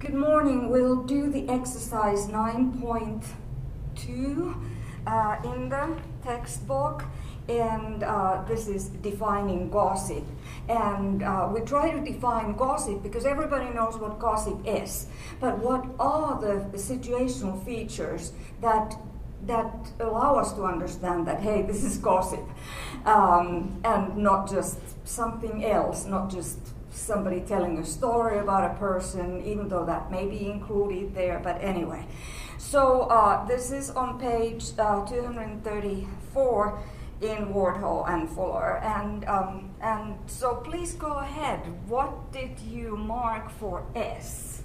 Good morning. We'll do the exercise 9.2 in the textbook, and this is defining gossip. And we try to define gossip because everybody knows what gossip is. But what are the situational features that allow us to understand that, hey, this is gossip, and not just something else, not just somebody telling a story about a person, even though that may be included there, but anyway. So this is on page 234 in Wardhall and Fuller, and so please go ahead. What did you mark for S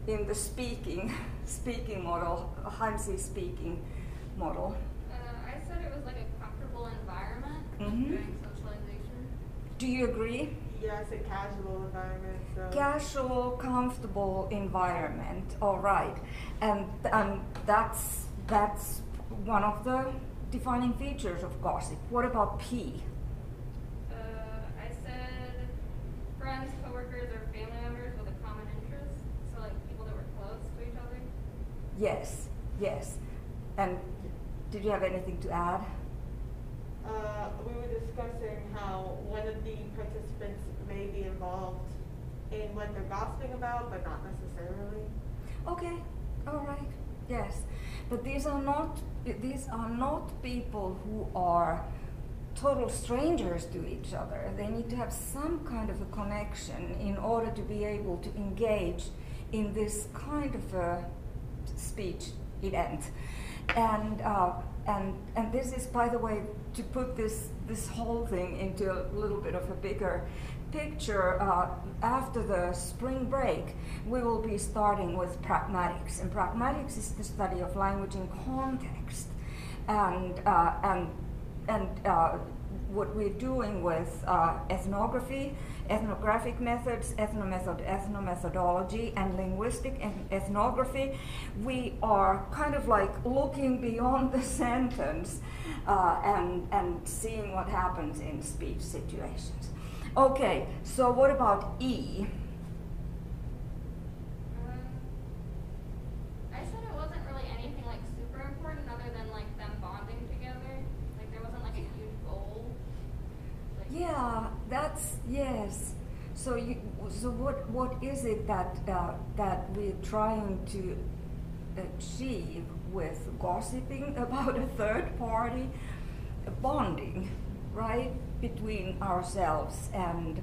in the speaking model, Halmari speaking model? I said it was like a comfortable environment during socialization. Do you agree? Yeah, it's a casual environment. So. Casual, comfortable environment. All right, and that's one of the defining features of gossip. What about P? I said friends, coworkers, or family members with a common interest. So like people that were close to each other. Yes, yes. And did you have anything to add? We were discussing how one of the participants may be involved in what they're gossiping about, but not necessarily. Okay, all right, yes. But these are not people who are total strangers to each other. They need to have some kind of a connection in order to be able to engage in this kind of a speech event. And this is, by the way, to put this whole thing into a little bit of a bigger picture, after the spring break, we will be starting with pragmatics. And pragmatics is the study of language in context. And what we're doing with ethnography, ethnographic methods, ethnomethodology, and linguistic ethnography, we are kind of like looking beyond the sentence and seeing what happens in speech situations. Okay, so what about E? I said it wasn't really anything like super important other than like them bonding together. Like there wasn't like a huge goal. Like, Yeah, that's, yes. So what is it that we're trying to achieve with gossiping about a third party? Bonding, right, between ourselves and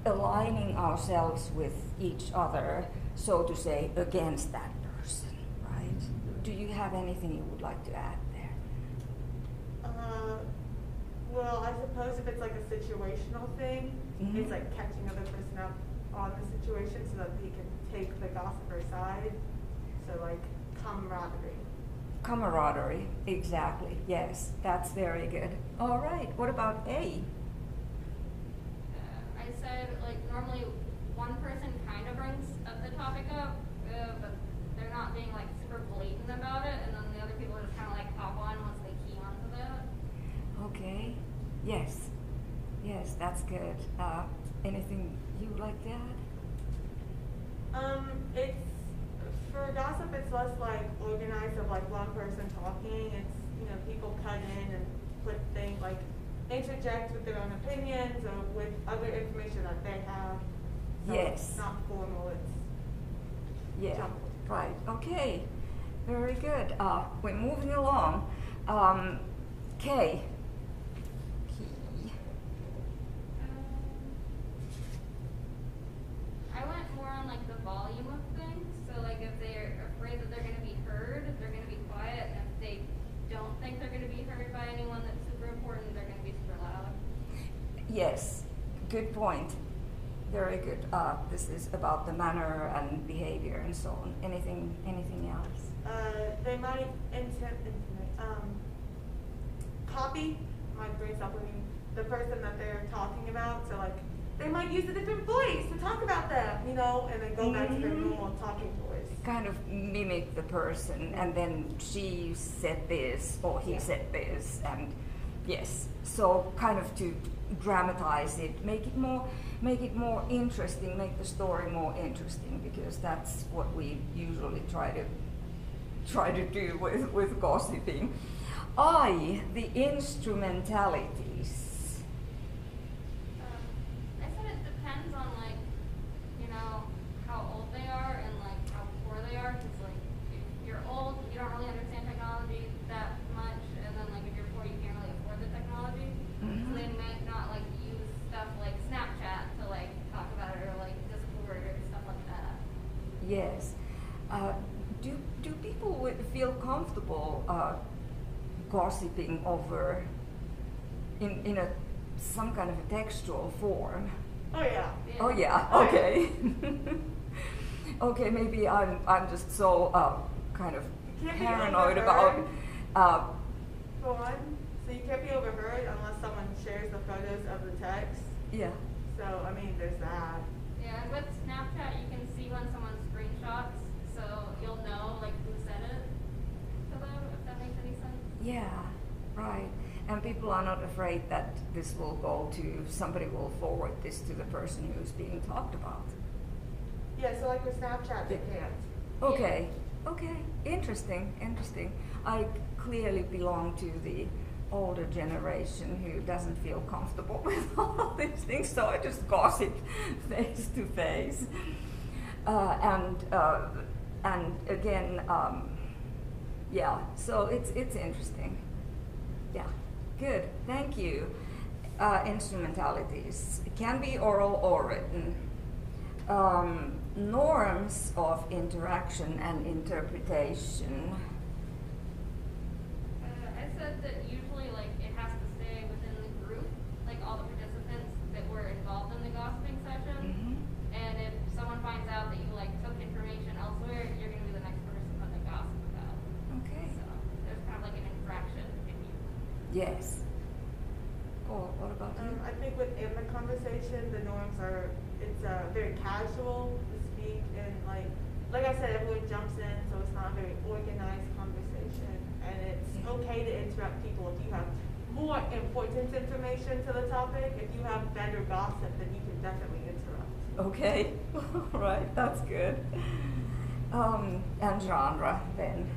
aligning ourselves with each other, so to say, against that person, right? Do you have anything you would like to add there? Well, I suppose if it's like a situational thing, it's like catching the other person up on the situation so that he can take the gossiper side. So like camaraderie. Camaraderie, exactly, yes, that's very good. All right, what about A? I said like normally one person kind of brings the topic up, but they're not being like super blatant about it, and then the other people just kind of like hop on once they key onto that. Okay, yes, that's good. Anything you would like to add? It's for gossip. It's less like organized of like one person talking. It's people cut in and put things like interject with their own opinions or with other information that they have. So Yes. It's not formal. It's jumbled. Right. Okay, very good. We're moving along. K. I went more on like the volume of things. So like if they're afraid that they're going to be heard, they're going to be quiet. And if they don't think they're going to be heard by anyone that's super important, they're going to be super loud. Yes, good point. Very good. This is about the manner and behavior and so on. Anything else? They might copy, might bring something, the person that they're talking about. So like they might use a different voice to talk about them, and then go back to their normal talking voice. Kind of mimic the person, and then she said this or he said this, and yes. So kind of to dramatize it, make it more interesting, make the story more interesting, because that's what we usually try to do with gossiping. The instrumentalities. I said it depends on how old they are and how poor they are. Because if you're old, you don't really understand technology that much, and then if you're poor, you can't really afford the technology. Mm-hmm. So they might not use stuff like Snapchat to talk about it, or Discord or stuff like that. Yes. Do people feel comfortable gossiping over in some kind of a textual form? Oh yeah. Oh yeah. Oh, Okay. Okay. Maybe I'm just so kind of You can't be paranoid overheard. about. Go on. So you can't be overheard unless someone shares the photos of the text. Yeah. So I mean, there's that. Yeah, and with Snapchat, you can see when someone screenshots, so you'll know who said it to them, if that makes any sense. Yeah. Right. And people are not afraid that this will go to somebody will forward this to the person who's being talked about. Yeah. So with Snapchat, they can't. Okay. Okay. Interesting. I clearly belong to the older generation who doesn't feel comfortable with all these things, so I just gossip face to face. And again, yeah. So it's interesting. Yeah. Good. Thank you. Instrumentalities. It can be oral or written. Norms of interaction and interpretation. I said that usually it has to stay within the group, all the participants that were involved in the gossiping session. Mm-hmm. And if someone finds out that you took information elsewhere, you're going to be the next person that they gossip about. Okay. So there's kind of an infraction if you. Yes. Oh, what about you? I think within the conversation, the norms are it's very casual to speak, and like I said, everyone jumps in, so it's not a very organized conversation, and it's okay to interrupt people if you have more important information to the topic. If you have better gossip, then you can definitely interrupt. Okay. Right. That's good. And genre then.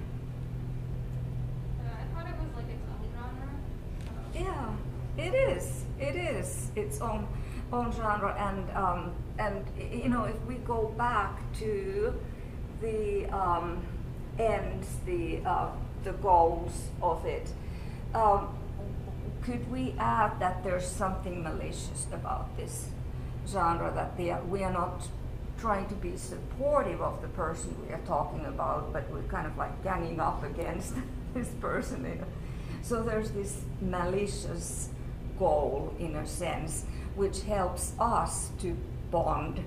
I thought it was its own genre. Yeah. It is its own genre, and if we go back to the ends, the goals of it, could we add that there's something malicious about this genre, that we are not trying to be supportive of the person we are talking about, but we're kind of ganging up against this person. So there's this malicious goal, in a sense, which helps us to bond,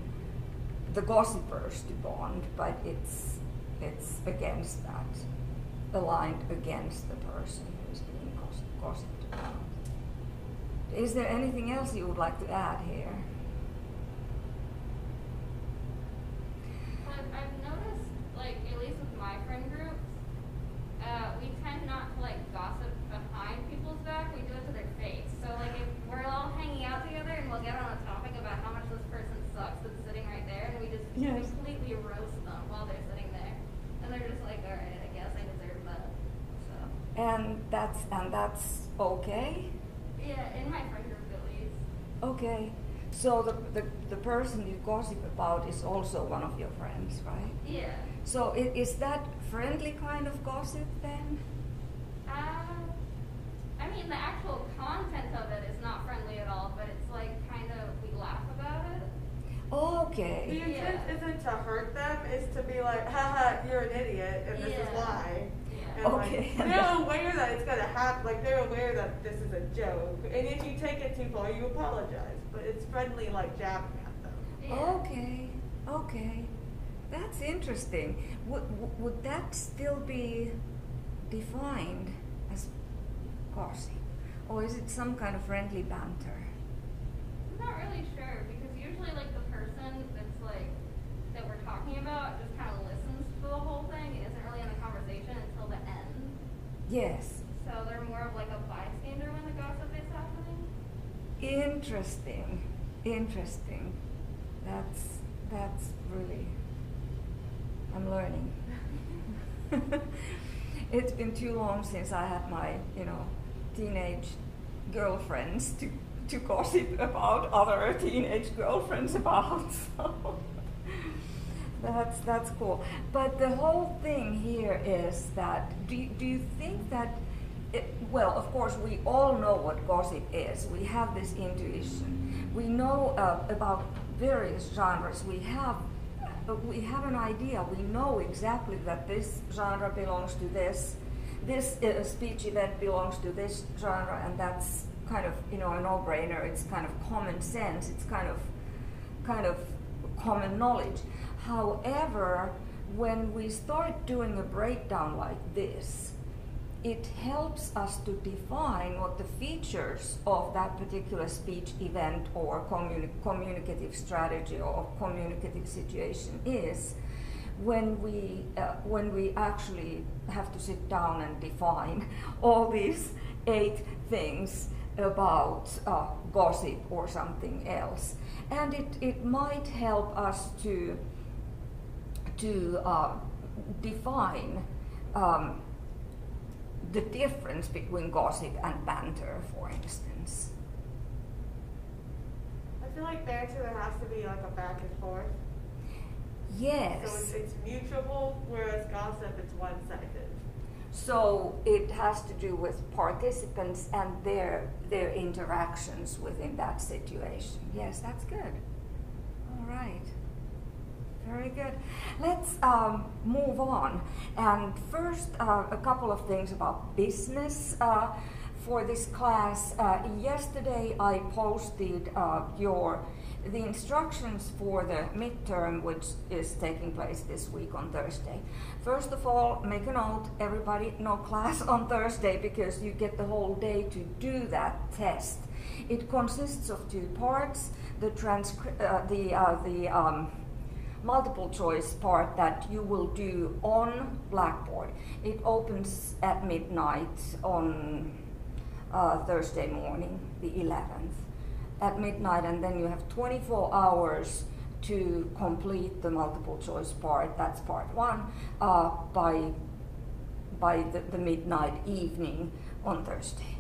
the gossipers to bond, but it's against that, aligned against the person who's being gossiped about. Is there anything else you would like to add here? I've noticed, at least with my friend groups, we tend not to gossip behind people's back. We do it to their face. So if we're all hanging out together and we'll get on a topic about how much this person sucks that's sitting right there, and we just completely roast them while they're sitting there, and they're just all right, I guess I deserve that. So. And that's okay. Yeah, in my friend group at least. Okay. So the person you gossip about is also one of your friends, right? Yeah. So is that friendly kind of gossip then? I mean, the actual content of it is not friendly at all, but it's kind of, we laugh about it. Okay. The intent isn't to hurt them, it's to be haha, you're an idiot, and this is why. Yeah. And Okay. they're aware that it's gonna happen, they're aware that this is a joke. And if you take it too far, you apologize. But it's friendly, jabbing at them. Yeah. Okay. That's interesting. Would that still be defined as gossip? Or is it some kind of friendly banter? I'm not really sure, because usually the person that's that we're talking about just kind of listens to the whole thing and isn't really in the conversation until the end. Yes. So they're more of a bystander when the gossip is happening. Interesting. Interesting. That's really, I'm learning. It's been too long since I had my, teenage girlfriends to gossip about other teenage girlfriends about. So that's cool. But the whole thing here is that, do you think that, well, of course, we all know what gossip is. We have this intuition. We know about various genres. We have an idea. We know exactly that this genre belongs to this speech event belongs to this genre, and that's kind of a no-brainer. It's kind of common sense. It's kind of common knowledge. However, when we start doing a breakdown like this, it helps us to define what the features of that particular speech event or communicative strategy or communicative situation is when we actually have to sit down and define all these 8 things about gossip or something else. And it might help us to define the difference between gossip and banter, for instance. I feel like banter there has to be like a back and forth. Yes. So it's mutual, whereas gossip it's one-sided. So it has to do with participants and their interactions within that situation. Yes, that's good. All right. Very good. Let's move on. And first, a couple of things about business for this class. Yesterday, I posted the instructions for the midterm, which is taking place this week on Thursday. First of all, make a note, everybody, no class on Thursday because you get the whole day to do that test. It consists of 2 parts: the multiple choice part that you will do on Blackboard. It opens at midnight on Thursday morning, the 11th, at midnight, and then you have 24 hours to complete the multiple choice part. That's part 1 by the midnight evening on Thursday.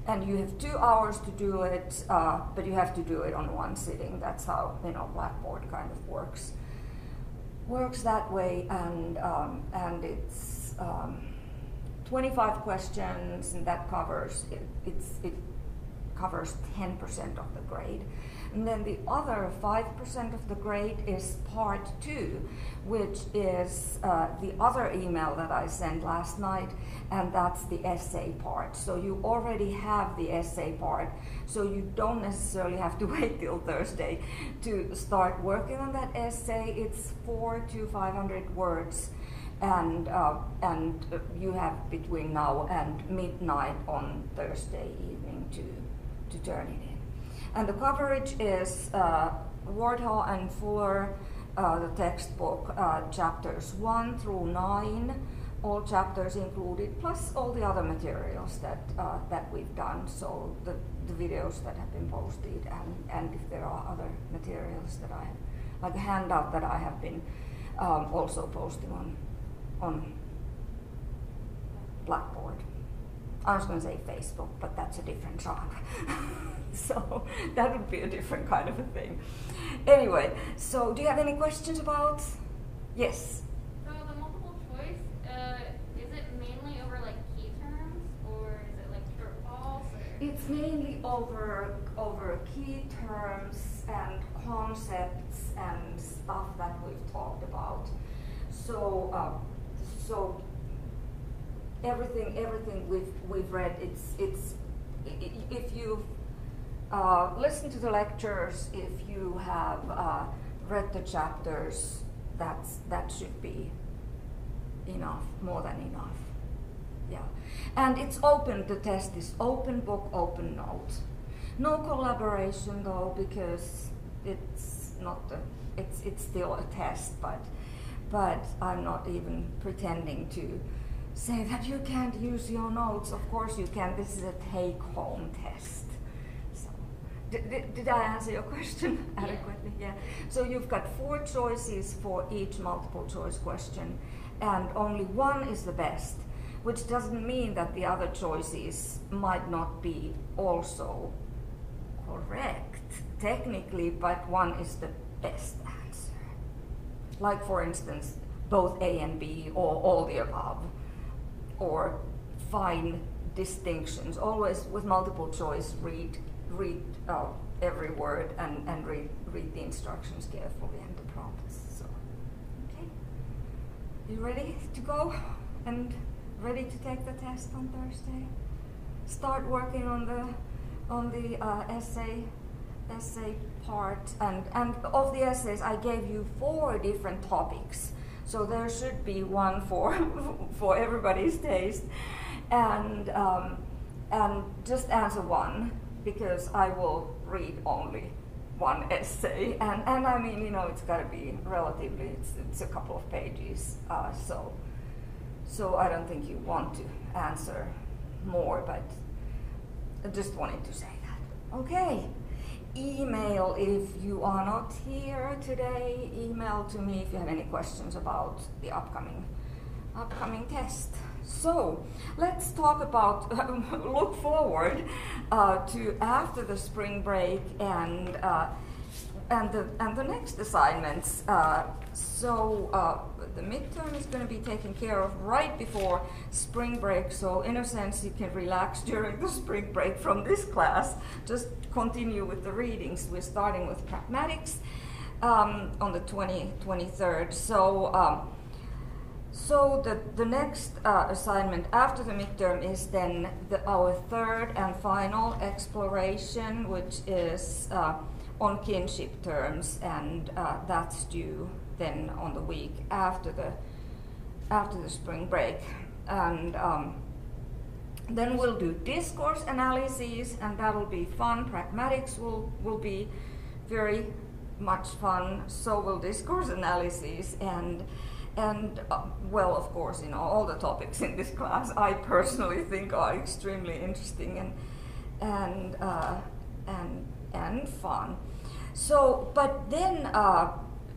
And you have 2 hours to do it, but you have to do it on one sitting. That's how Blackboard kind of works that way, and it's 25 questions, and that covers it covers 10% of the grade. And then the other 5% of the grade is part 2, which is the other email that I sent last night, and that's the essay part. So you already have the essay part, so you don't necessarily have to wait till Thursday to start working on that essay. It's 400 to 500 words, and you have between now and midnight on Thursday evening to turn it in. And the coverage is Wardhaw and Fuller, the textbook, chapters 1 through 9, all chapters included, plus all the other materials that we've done, so the videos that have been posted, and if there are other materials that I have, like a handout that I have been also posting on Blackboard. I was going to say Facebook, but that's a different genre. So that would be a different kind of a thing. Anyway, so do you have any questions about? Yes? So the multiple choice, is it mainly over like key terms, or is it like true or false? Or? It's mainly over key terms and concepts and stuff that we've talked about. So everything we've read, it's if you've listened to the lectures, if you have read the chapters, that should be enough, more than enough. Yeah, and it's open. The test is open book, open note. No collaboration though, because it's not it's still a test, but I'm not even pretending to say that you can't use your notes. Of course you can. This is a take-home test. So, Did I answer your question adequately? Yeah. So you've got 4 choices for each multiple choice question, and only one is the best, which doesn't mean that the other choices might not be also correct technically, but one is the best answer. Like, for instance, both A and B, or all the above, or fine distinctions. Always with multiple choice, read every word and read the instructions carefully and the prompts. So, okay, you ready to go and ready to take the test on Thursday? Start working on the essay part, and of the essays I gave you 4 different topics, so there should be one for everybody's taste, and just answer one, because I will read only one essay, and I mean, you know, it's got to be relatively, it's a couple of pages, so I don't think you want to answer more, but I just wanted to say that. Okay. Email if you are not here today. Email to me if you have any questions about the upcoming test. So let's talk about look forward to after the spring break and the next assignments. The midterm is going to be taken care of right before spring break. So in a sense, you can relax during the spring break from this class. Just continue with the readings. We're starting with pragmatics on the 23rd. So the next assignment after the midterm is then our 3rd and final exploration, which is on kinship terms, and that's due then on the week after the spring break. And then we'll do discourse analyses, and that'll be fun. Pragmatics will be very much fun. So will discourse analyses, and well, of course, you know, all the topics in this class I personally think are extremely interesting and fun. So, but then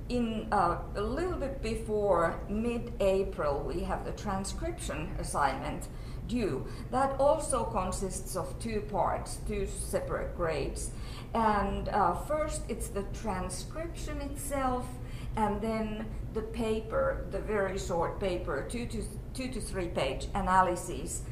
in a little bit before mid-April, we have the transcription assignment due. That also consists of 2 parts, 2 separate grades. And first, it's the transcription itself, and then the paper, the very short paper, 2 to 3 page analysis.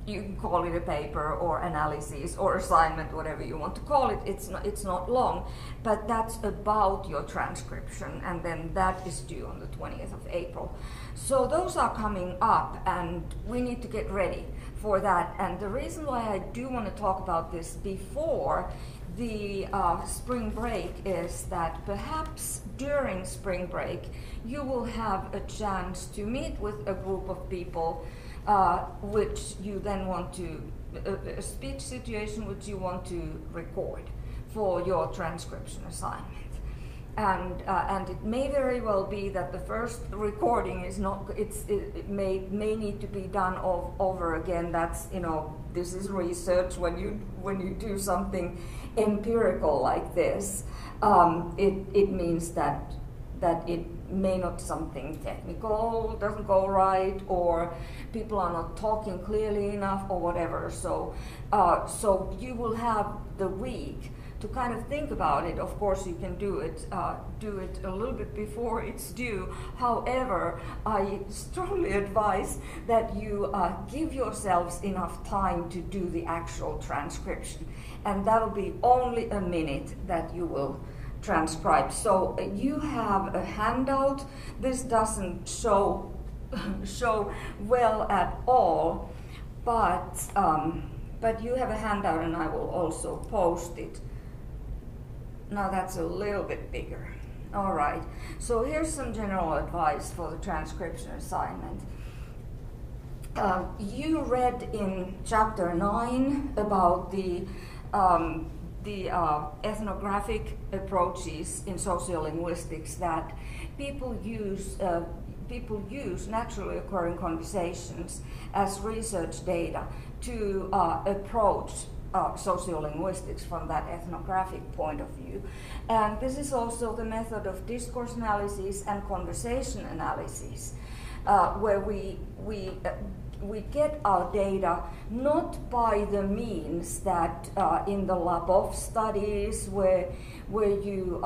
You can call it a paper or analysis or assignment, whatever you want to call it. It's not long, but that's about your transcription, and then that is due on the 20th of April. So those are coming up, and we need to get ready for that. And the reason why I do want to talk about this before the spring break is that perhaps during spring break you will have a chance to meet with a group of people which you then want to, a speech situation which you want to record for your transcription assignment. And it may very well be that the first recording is not, it may need to be done over again. That's, you know, this is research. When you do something empirical like this, it means that it may not, something technical doesn't go right, or people are not talking clearly enough, or whatever. So you will have the week to kind of think about it. Of course, you can do it a little bit before it's due. However, I strongly advise that you give yourselves enough time to do the actual transcription, and that'll be only a minute that you will transcribe. So you have a handout. This doesn't show well at all, but you have a handout, and I will also post it. Now that's a little bit bigger. All right, so here's some general advice for the transcription assignment. You read in chapter 9 about the ethnographic approaches in sociolinguistics that people use naturally occurring conversations as research data to approach sociolinguistics from that ethnographic point of view. And this is also the method of discourse analysis and conversation analysis, where we get our data not by the means that in the Labov studies where you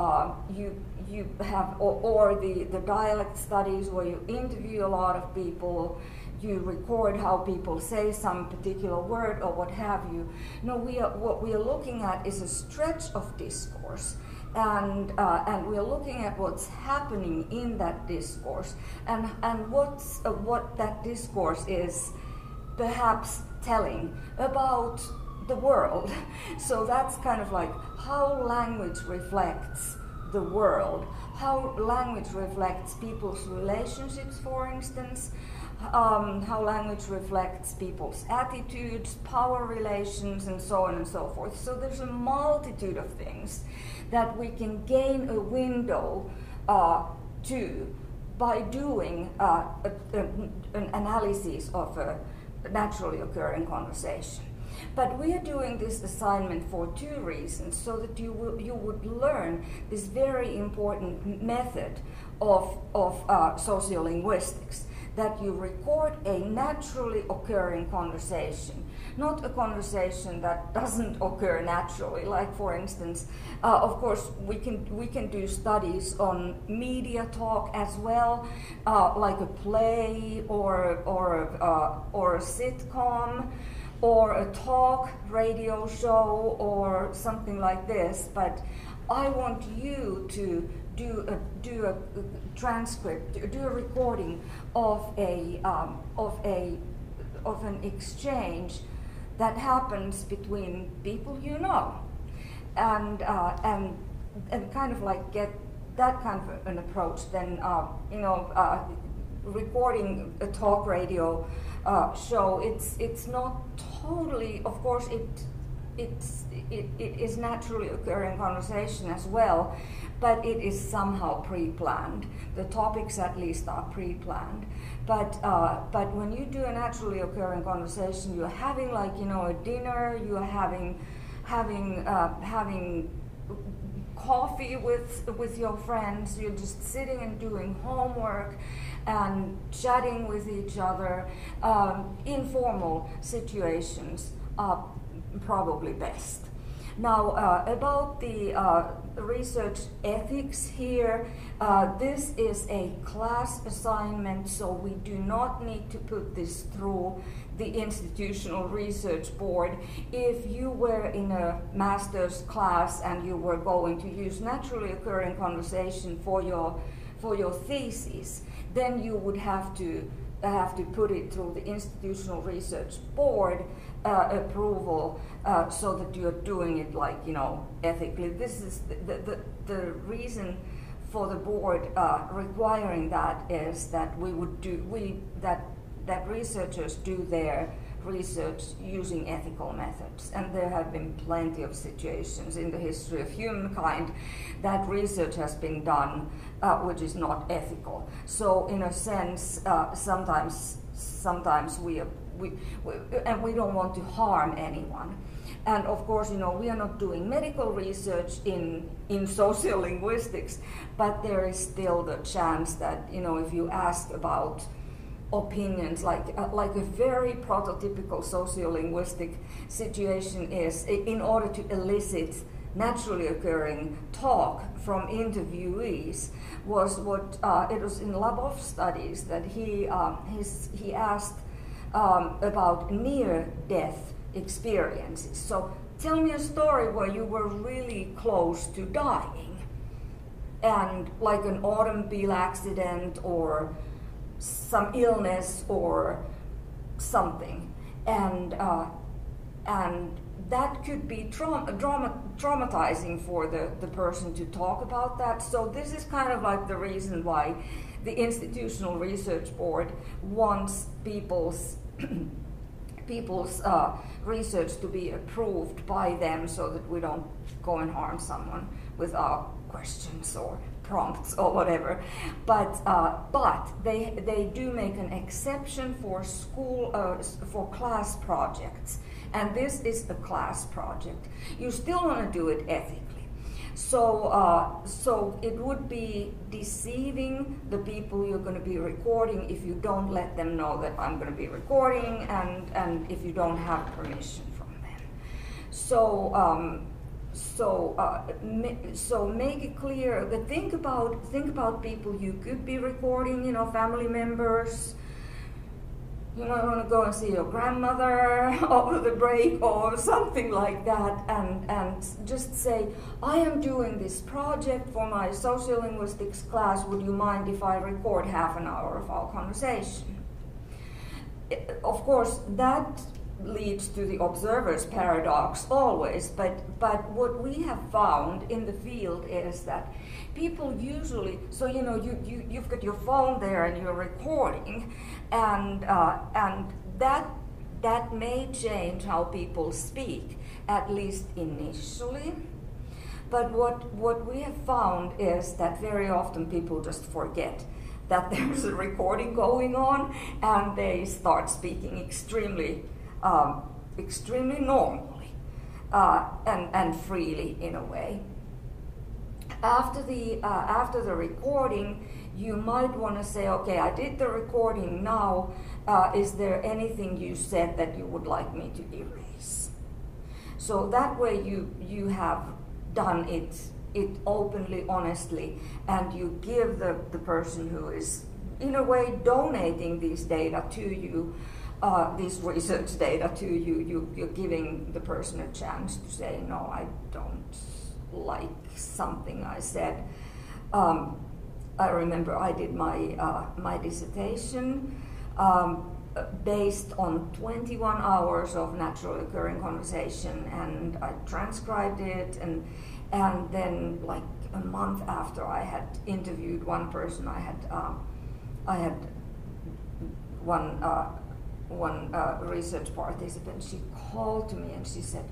have, or the dialect studies where you interview a lot of people, you record how people say some particular word or what have you. No, what we are looking at is a stretch of discourse, and we are looking at what's happening in that discourse, and what that discourse is perhaps telling about the world. So that's kind of like how language reflects the world, how language reflects people's relationships, for instance, how language reflects people's attitudes, power relations, and so on and so forth. So there's a multitude of things that we can gain a window to by doing an analysis of a naturally occurring conversation. But we are doing this assignment for two reasons, so that you would learn this very important method of sociolinguistics, that you record a naturally occurring conversation, not a conversation that doesn't occur naturally. Like, for instance, of course, we can do studies on media talk as well, like a play or a sitcom, or a talk radio show, or something like this. But I want you to do a transcript, do a recording of an exchange that happens between people you know, and kind of like get that kind of an approach. Then recording a talk radio show, it's not totally, of course, it is naturally occurring conversation as well, but it is somehow pre-planned. The topics at least are pre-planned. But when you do a naturally occurring conversation, you're having, like, a dinner, you're having coffee with your friends, you're just sitting and doing homework and chatting with each other. Informal situations are probably best. Now, about the research ethics here, this is a class assignment, so we do not need to put this through the institutional research board. If you were in a master's class and you were going to use naturally occurring conversation for your thesis, then you would have to put it through the institutional research board approval, so that you're doing it, like, ethically. This is the reason for the board requiring that is that that researchers do their research using ethical methods. And there have been plenty of situations in the history of humankind that research has been done which is not ethical. So in a sense, sometimes we don't want to harm anyone. And of course, we are not doing medical research in sociolinguistics, but there is still the chance that, if you ask about opinions, like a very prototypical sociolinguistic situation is, in order to elicit naturally occurring talk from interviewees, was what it was in Labov studies that he asked about near-death experiences. So tell me a story where you were really close to dying, and like an automobile accident or some illness or something, and that could be traumatizing for the person to talk about that. So this is kind of like the reason why the institutional research board wants people's research to be approved by them, so that we don't go and harm someone with our questions or prompts or whatever. But they do make an exception for school for class projects, and this is a class project. You still want to do it ethically. So it would be deceiving the people you're going to be recording if you don't let them know that I'm going to be recording, and if you don't have permission from them. So make it clear that think about people you could be recording. You know, family members. You might want to go and see your grandmother over the break or something like that, and just say, I am doing this project for my sociolinguistics class. Would you mind if I record half an hour of our conversation? Of course, that leads to the observer's paradox always, but what we have found in the field is that people usually, so you know, you've got your phone there and you're recording, and that may change how people speak, at least initially. But what we have found is that very often people just forget that there's a recording going on, and they start speaking extremely normally and freely in a way. After the recording, you might want to say, okay, I did the recording now. Is there anything you said that you would like me to erase? So that way you have done it openly, honestly, and you give the person who is in a way donating these data to you, this research data to you, you're giving the person a chance to say, no, I don't like something I said. I remember I did my dissertation based on 21 hours of naturally occurring conversation, and I transcribed it, and then like a month after I had interviewed one person, I had one research participant. She called to me and she said,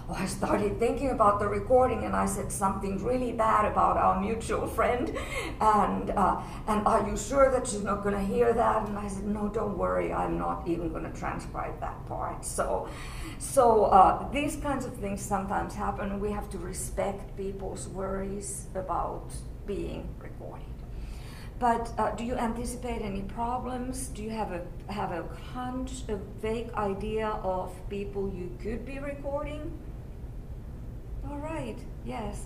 oh, I started thinking about the recording, and I said something really bad about our mutual friend, and are you sure that she's not going to hear that? And I said, no, don't worry, I'm not even going to transcribe that part. So these kinds of things sometimes happen, and we have to respect people's worries about being recorded. But do you anticipate any problems? Do you have a hunch, a vague idea of people you could be recording? All right, yes.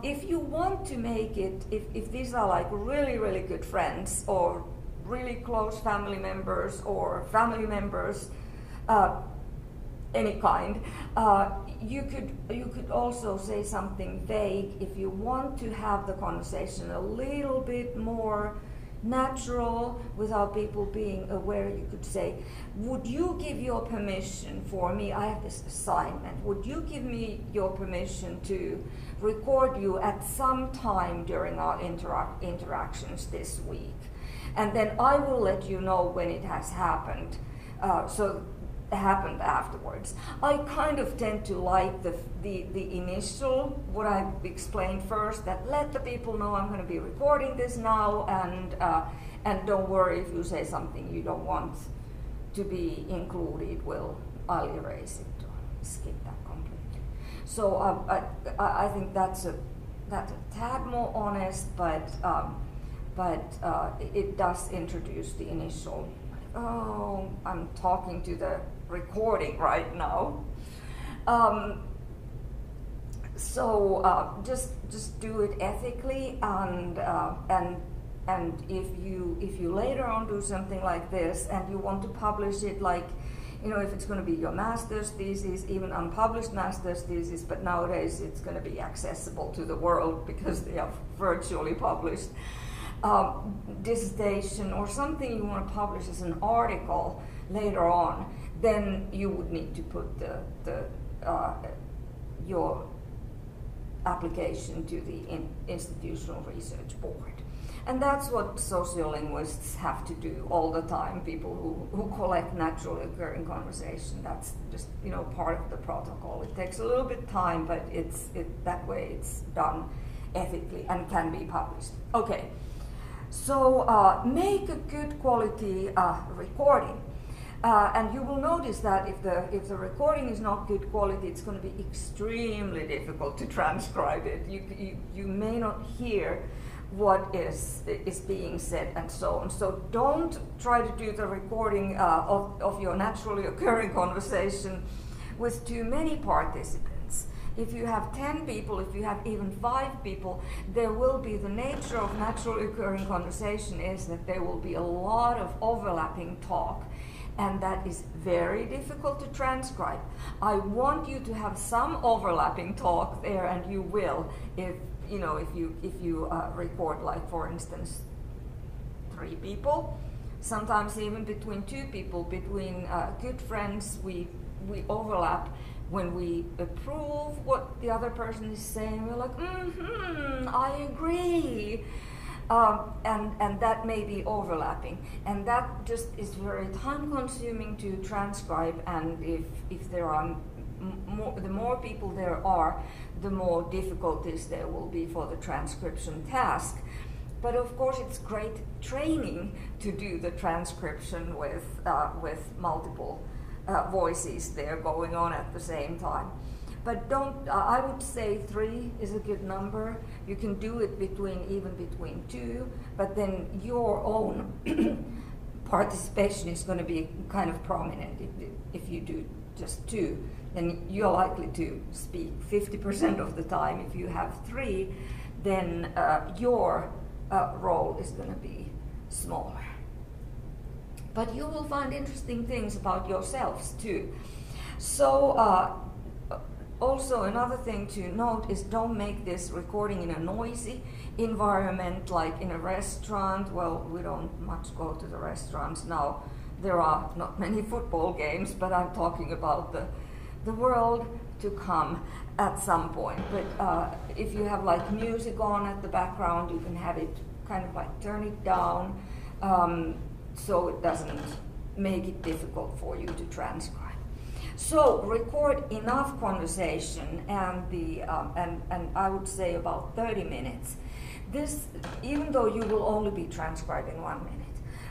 If you want to make it, if these are like really, really good friends or really close family members or family members, any kind, you could also say something vague. If you want to have the conversation a little bit more natural without people being aware, you could say, would you give your permission for me? I have this assignment. Would you give me your permission to record you at some time during our interactions this week? And then I will let you know when it has happened. Happened afterwards. I kind of tend to like the initial, what I explained first, that let the people know I'm going to be recording this now, and don't worry if you say something you don't want to be included, I'll erase it or skip that completely. So I think that's a tad more honest, but it does introduce the initial, oh, I'm talking to the recording right now. Just do it ethically, and if you later on do something like this and you want to publish it, like, you know, if it's going to be your master's thesis, even unpublished master's thesis, but nowadays it's going to be accessible to the world because they are virtually published, dissertation or something you want to publish as an article later on, then you would need to put your application to the institutional research board. And that's what sociolinguists have to do all the time, people who collect naturally occurring conversation. That's just, you know, part of the protocol. It takes a little bit of time, but that way it's done ethically and can be published. Okay, so make a good quality recording. And you will notice that if the recording is not good quality, it's going to be extremely difficult to transcribe it. You may not hear what is being said and so on. So don't try to do the recording of your naturally occurring conversation with too many participants. If you have 10 people, if you have even 5 people, there will be, the nature of naturally occurring conversation is that there will be a lot of overlapping talk, and that is very difficult to transcribe. I want you to have some overlapping talk there, and you will if you record, like, for instance, 3 people, sometimes even between 2 people, between good friends, we overlap. When we approve what the other person is saying, we're like, I agree. And that may be overlapping. And that just is very time consuming to transcribe, and if there are the more people there are, the more difficulties there will be for the transcription task. But of course it's great training to do the transcription with multiple voices there going on at the same time. But don't, I would say 3 is a good number. You can do it even between 2, but then your own participation is going to be kind of prominent. If you do just 2, then you're likely to speak 50% of the time. If you have 3, then your role is going to be smaller. But you will find interesting things about yourselves too. So also another thing to note is don't make this recording in a noisy environment, like in a restaurant. Well, we don't much go to the restaurants now. There are not many football games, but I'm talking about the world to come at some point. But if you have like music on at the background, you can have it kind of like turn it down, so it doesn't make it difficult for you to transcribe. So record enough conversation, and I would say about 30 minutes. This, even though you will only be transcribing 1 minute,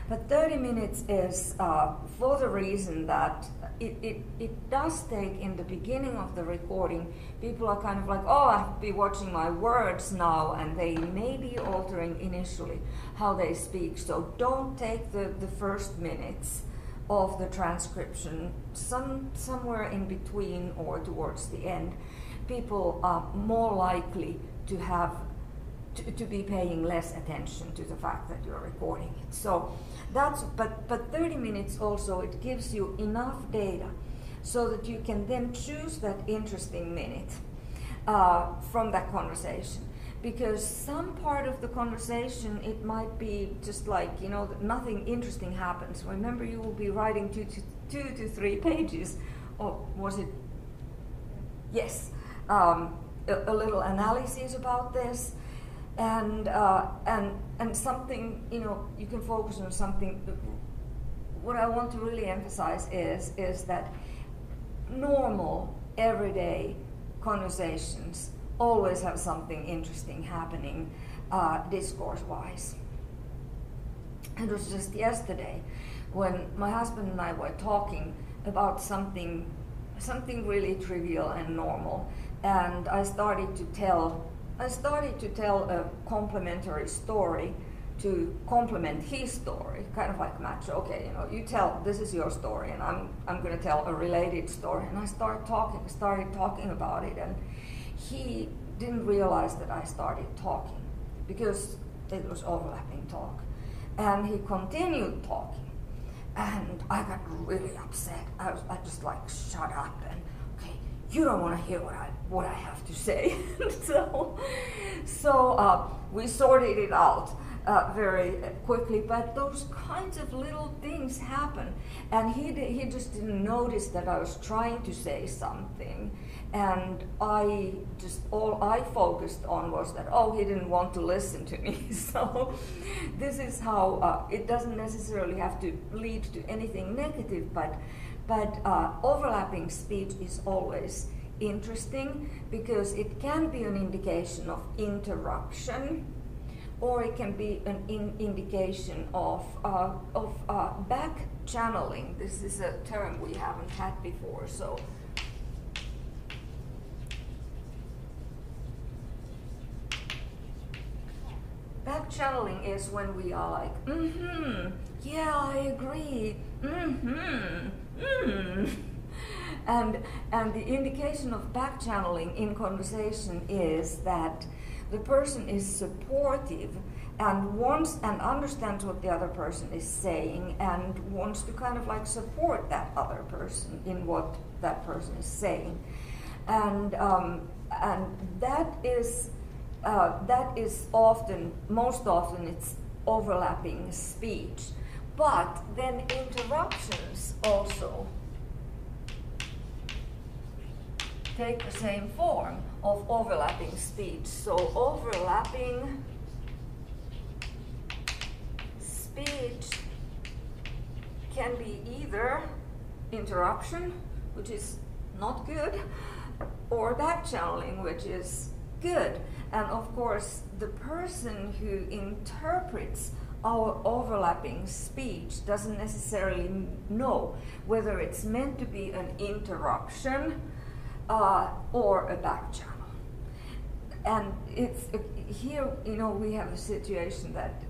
but 30 minutes is for the reason that it does take, in the beginning of the recording, people are kind of like, oh, I have to be watching my words now, and they may be altering initially how they speak. So don't take the first minutes of the transcription somewhere in between or towards the end. People are more likely to have to be paying less attention to the fact that you're recording it. So that's, but 30 minutes also, it gives you enough data so that you can then choose that interesting minute from that conversation. Because some part of the conversation, it might be just like, nothing interesting happens. Remember, you will be writing 2 to 3 pages, or was it? Yes, a little analysis about this. And something, you can focus on something. What I want to really emphasize is that normal, everyday conversations always have something interesting happening discourse-wise. It was just yesterday when my husband and I were talking about something really trivial and normal, and I started to tell a complementary story to complement his story, kind of like match. Okay, you tell, this is your story, and I'm going to tell a related story. And I started talking about it, and he didn't realize that I started talking because it was overlapping talk. And he continued talking, and I got really upset. I just like, shut up, and okay, you don't want to hear what I have to say. so we sorted it out very quickly, but those kinds of little things happen, and he just didn't notice that I was trying to say something, and all I focused on was that, oh, he didn't want to listen to me. So this is how it doesn't necessarily have to lead to anything negative, but overlapping speech is always interesting because it can be an indication of interruption, or it can be an indication of back channeling. This is a term we haven't had before. So back channeling is when we are like, yeah, I agree, And the indication of back channeling in conversation is that the person is supportive and wants and understands what the other person is saying and wants to kind of like support that other person in what that person is saying, and that is often, most often, it's overlapping speech, but then interruptions also take the same form of overlapping speech. So overlapping speech can be either interruption, which is not good, or back channeling, which is good. And of course, the person who interprets our overlapping speech doesn't necessarily know whether it's meant to be an interruption or a back channel. And it's here, we have a situation that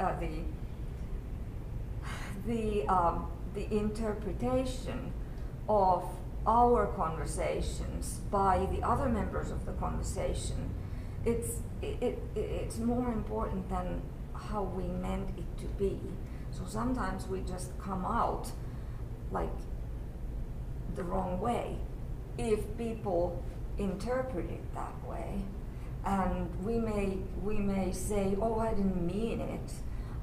the interpretation of our conversations by the other members of the conversation, it's more important than how we meant it to be. So sometimes we just come out like the wrong way if people interpret it that way, and we may say, oh, I didn't mean it,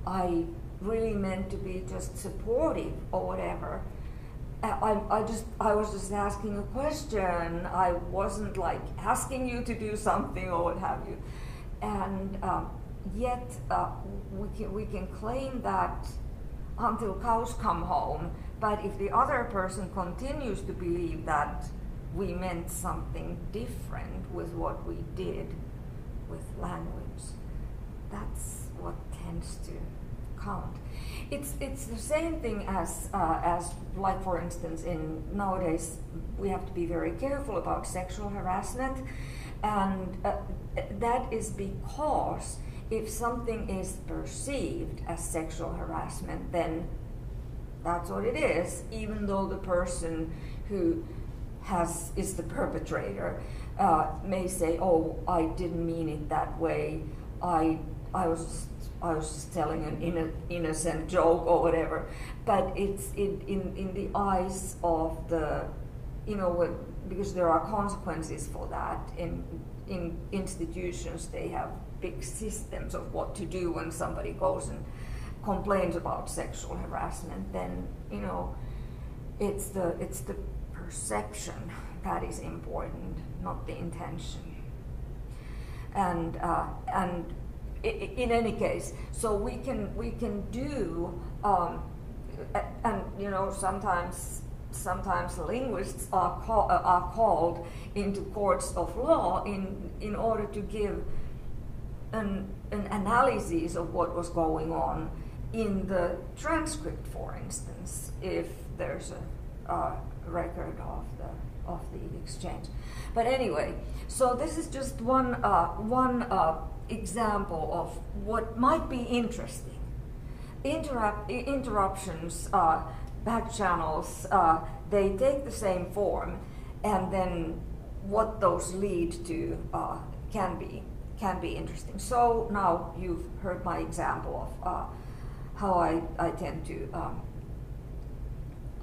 I really meant to be just supportive or whatever. I was just asking a question. I wasn't like asking you to do something or what have you. And yet we can claim that until cows come home. But if the other person continues to believe that we meant something different with what we did with language, that's what tends to count. It's the same thing as like, for instance, nowadays we have to be very careful about sexual harassment, and that is because if something is perceived as sexual harassment, then that's what it is, even though the person who is the perpetrator may say, oh, I didn't mean it that way, I was just telling an innocent joke or whatever. But it's in the eyes of the, because there are consequences for that. In institutions, they have big systems of what to do when somebody goes and complains about sexual harassment. Then it's the perception that is important, not the intention. And in any case, so we can do, and sometimes linguists are called into courts of law in order to give an analysis of what was going on in the transcript, for instance, if there's a record of the exchange. But anyway, so this is just one example of what might be interesting. Interruptions, back channels, they take the same form, and then what those lead to can be interesting. So now you've heard my example of how I tend to,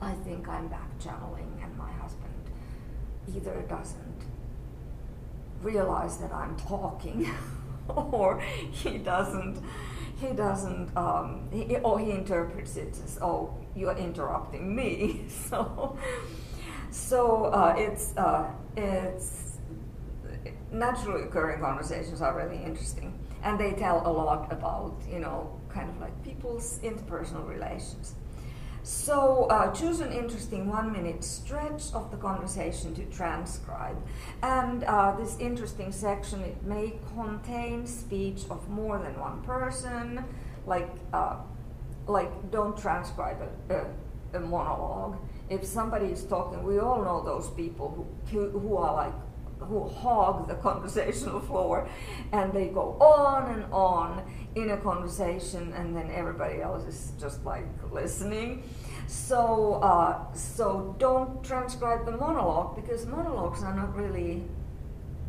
I think I'm back channeling, and my husband either doesn't realize that I'm talking or he interprets it as, oh, you're interrupting me. So it's naturally occurring conversations are really interesting, and they tell a lot about kind of like people's interpersonal relations. So choose an interesting 1-minute stretch of the conversation to transcribe. And this interesting section, it may contain speech of more than one person, like don't transcribe a monologue. If somebody is talking, we all know those people who hog the conversational floor, and they go on in a conversation, and then everybody else is just like listening. So don't transcribe the monologue, because monologues are not really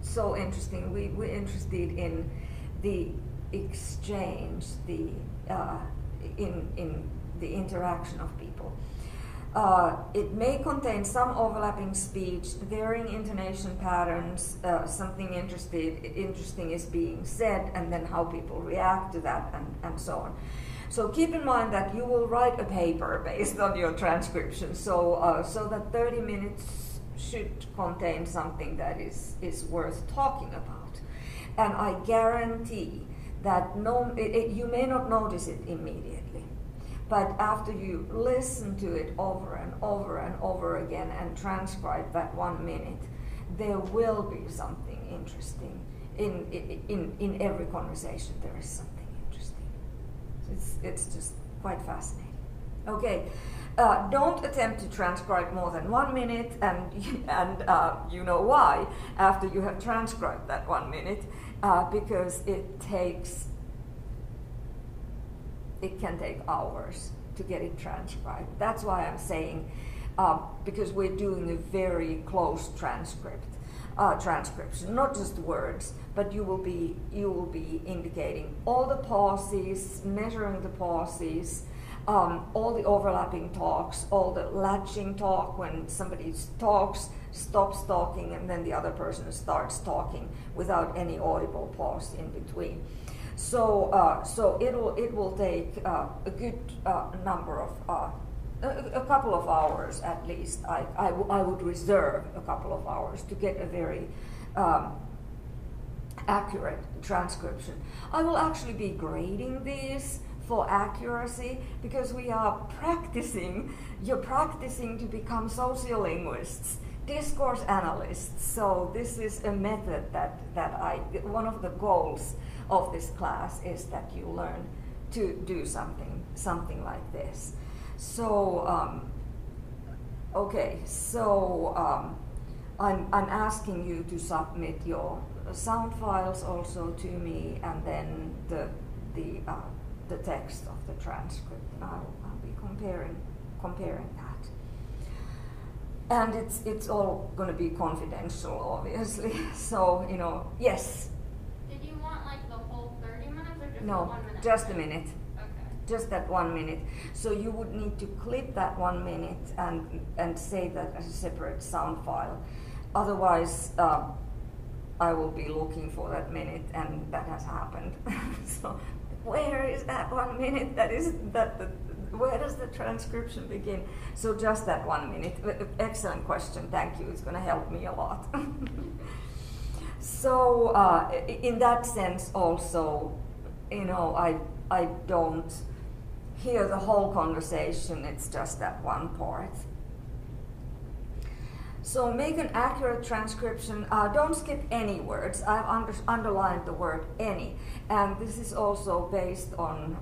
so interesting. We're interested in the exchange, in the interaction of people. It may contain some overlapping speech, varying intonation patterns, something interesting is being said, and then how people react to that, and so on. So keep in mind that you will write a paper based on your transcription, so that 30 minutes should contain something that is worth talking about. And I guarantee that you may not notice it immediately, but after you listen to it over and over and over again and transcribe that 1 minute, there will be something interesting. In every conversation there is something interesting. It's just quite fascinating. Okay, don't attempt to transcribe more than 1 minute, and you know why after you have transcribed that 1 minute, because it can take hours to get it transcribed. That's why I'm saying, because we're doing a very close transcription, not just words, but you will be indicating all the pauses, measuring the pauses, all the overlapping talks, all the latching talk when somebody talks, stops talking, and then the other person starts talking without any audible pause in between. So it will take a good number of a couple of hours at least. I would reserve a couple of hours to get a very accurate transcription. I will actually be grading these for accuracy, because we are practicing. You're practicing to become sociolinguists, discourse analysts. So this is a method that one of the goals of this class is that you learn to do something like this. So I'm asking you to submit your sound files also to me, and then the text of the transcript. I'll be comparing that. And it's all going to be confidential, obviously. So, yes. Did you want like the whole 30 minutes or just No, 1 minute? just a minute. Okay. Just that 1 minute. So you would need to clip that 1 minute and save that as a separate sound file. Otherwise, I will be looking for that minute, and that has happened. So where is that 1 minute? Where does the transcription begin? So just that 1 minute. Excellent question. Thank you. It's going to help me a lot. So in that sense also, I don't hear the whole conversation. It's just that one part. So make an accurate transcription. Don't skip any words. I've underlined the word any, and this is also based on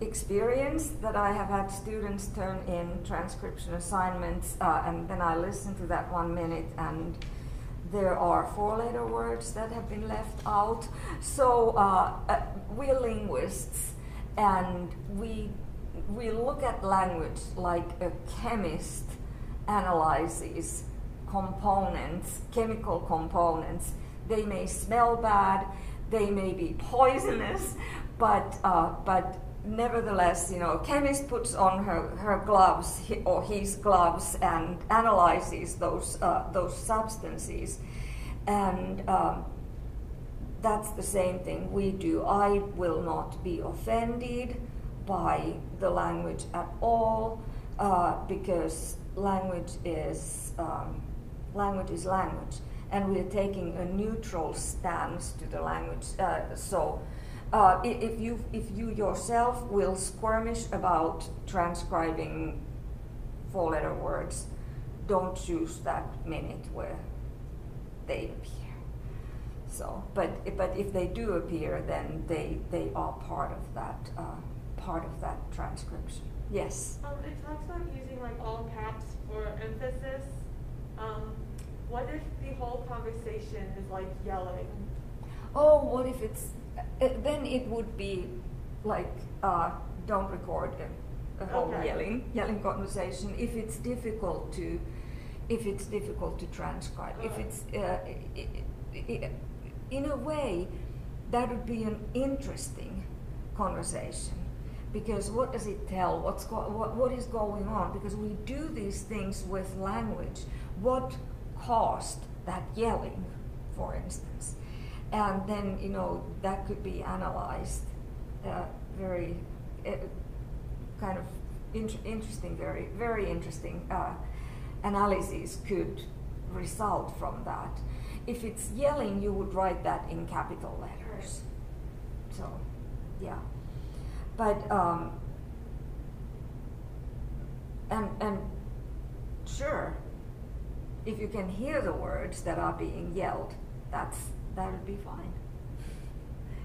experience that I have had students turn in transcription assignments, and then I listen to that 1 minute, and there are 4-letter words that have been left out. So we're linguists, and we look at language like a chemist analyzes components, chemical components. They may smell bad, they may be poisonous, but nevertheless, a chemist puts on her gloves or his gloves and analyzes those substances, and that's the same thing we do. I will not be offended by the language at all, because language is language, and we're taking a neutral stance to the language. So If you yourself will skirmish about transcribing 4-letter words, don't choose that minute where they appear. So, but if they do appear, then they are part of that transcription. Yes. It talks about using like all caps for emphasis. What if the whole conversation is like yelling? Oh, what if it's then it would be like don't record a whole yelling conversation if it's difficult to transcribe. If it's in a way that would be an interesting conversation, because what does it tell? What is going on? Because we do these things with language. What caused that yelling, for instance? And then, that could be analyzed very kind of interesting, very, very interesting analyses could result from that. If it's yelling, you would write that in capital letters. So, yeah. But, and sure, if you can hear the words that are being yelled, that would be fine.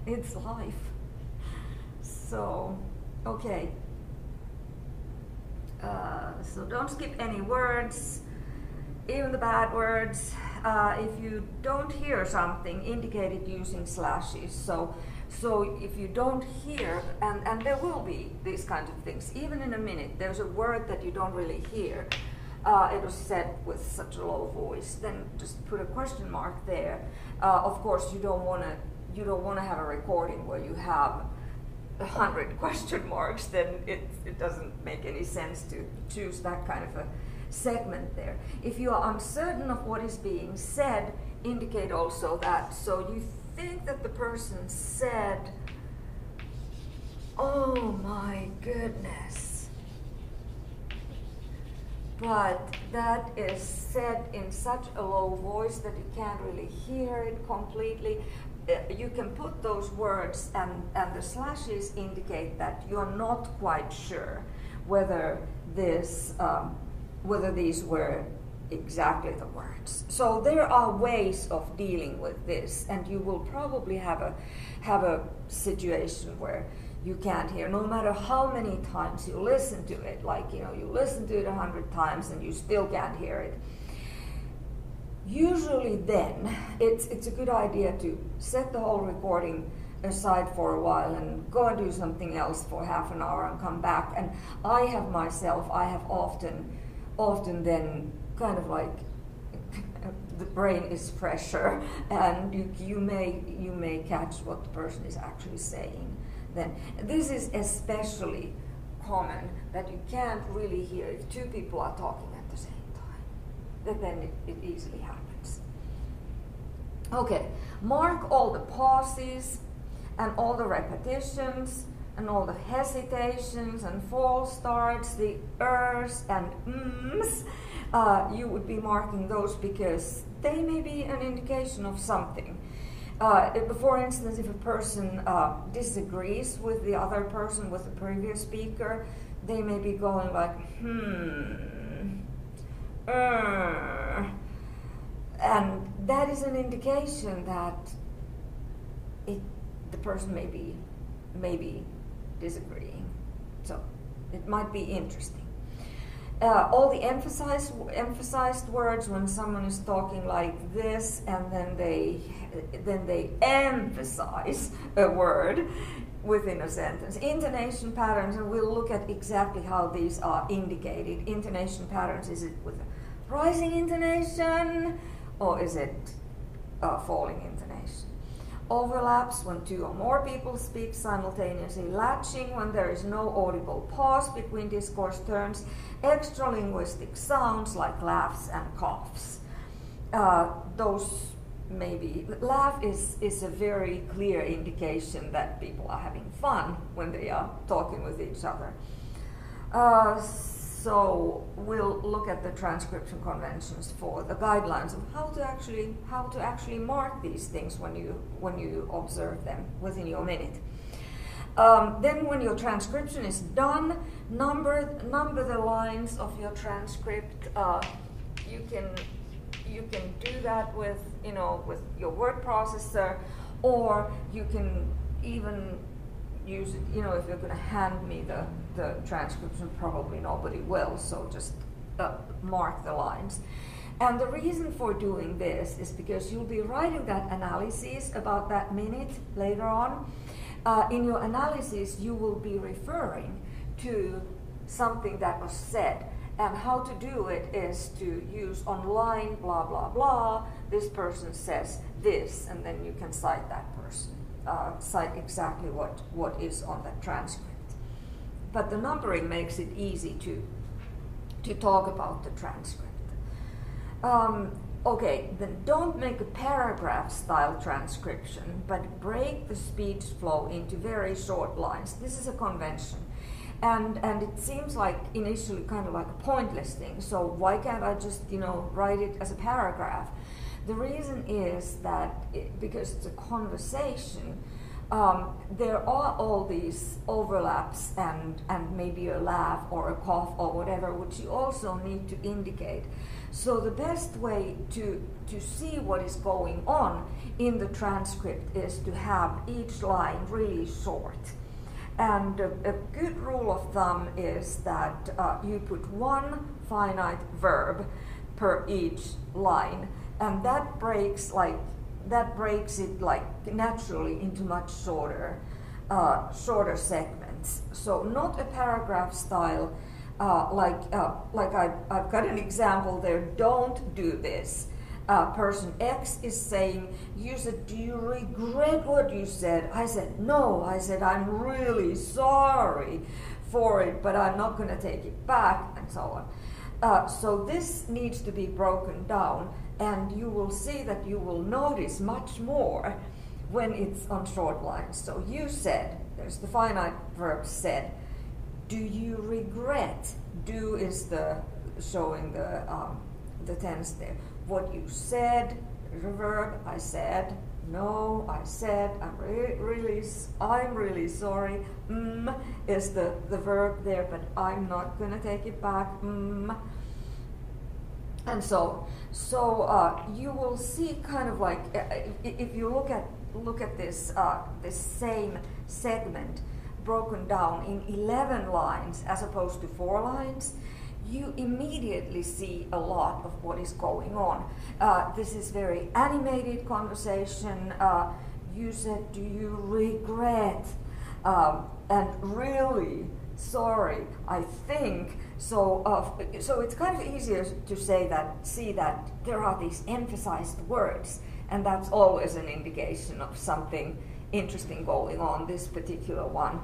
It's life. So, okay. So don't skip any words, even the bad words. If you don't hear something, indicate it using slashes. So if you don't hear, and there will be these kinds of things, even in a minute, there's a word that you don't really hear. It was said with such a low voice, then just put a question mark there. Of course, you don't want to have a recording where you have 100 question marks. Then it doesn't make any sense to choose that kind of a segment there. If you are uncertain of what is being said, indicate also that. So you think that the person said, "Oh my goodness," but that is said in such a low voice that you can't really hear it completely. You can put those words, and the slashes indicate that you're not quite sure whether these were exactly the words. So there are ways of dealing with this, and you will probably have a situation where you can't hear, no matter how many times you listen to it. Like, you listen to it 100 times and you still can't hear it. Usually then, it's a good idea to set the whole recording aside for a while and go and do something else for half an hour and come back. And I have often then kind of like the brain is fresher, and you may catch what the person is actually saying. Then this is especially common, that you can't really hear if two people are talking at the same time. Then it easily happens. Okay, mark all the pauses and all the repetitions and all the hesitations and false starts, the ers and ms. You would be marking those because they may be an indication of something. For instance, if a person disagrees with the other person, with the previous speaker, they may be going like, and that is an indication that the person may be disagreeing. So it might be interesting. All the emphasized words, when someone is talking like this, and then they emphasize a word within a sentence. Intonation patterns, and we'll look at exactly how these are indicated. Intonation patterns, is it with a rising intonation, or is it falling intonation? Overlaps, when two or more people speak simultaneously. Latching, when there is no audible pause between discourse turns. Extralinguistic sounds like laughs and coughs. Those maybe. Laugh is a very clear indication that people are having fun when they are talking with each other. So we'll look at the transcription conventions for the guidelines of how to actually mark these things when you observe them within your minute. Then when your transcription is done, number the lines of your transcript. You can do that with your word processor, or you can even use it, if you're going to hand me the transcription, probably nobody will, so just mark the lines. And the reason for doing this is because you'll be writing that analysis about that minute later on. In your analysis, you will be referring to something that was said. And how to do it is to use on line blah, blah, blah, this person says this, and then you can cite that person, cite exactly what is on that transcript. But the numbering makes it easy to talk about the transcript. Okay, then don't make a paragraph-style transcription, but break the speech flow into very short lines. This is a convention. And it seems like initially kind of like a pointless thing. So why can't I just, write it as a paragraph? The reason is that because it's a conversation, there are all these overlaps and maybe a laugh or a cough or whatever, which you also need to indicate. So the best way to see what is going on in the transcript is to have each line really short. And a good rule of thumb is that you put one finite verb per each line, and that breaks it naturally into much shorter segments. So not a paragraph style like I've got an example there. Don't do this. Person X is saying, you said, do you regret what you said? I said, no. I said, I'm really sorry for it, but I'm not going to take it back, and so on. So this needs to be broken down, and you will see that you will notice much more when it's on short lines. So you said, there's the finite verb said. Do you regret? Do is showing the tense there. What you said, the verb, I said, no, I said, I'm really sorry. Is the verb there, but I'm not going to take it back. And so you will see kind of like if you look at this same segment broken down in 11 lines as opposed to 4 lines, you immediately see a lot of what is going on. This is very animated conversation. You said, do you regret? And really sorry, I think. So it's kind of easier to see that there are these emphasized words, and that's always an indication of something interesting going on. This particular one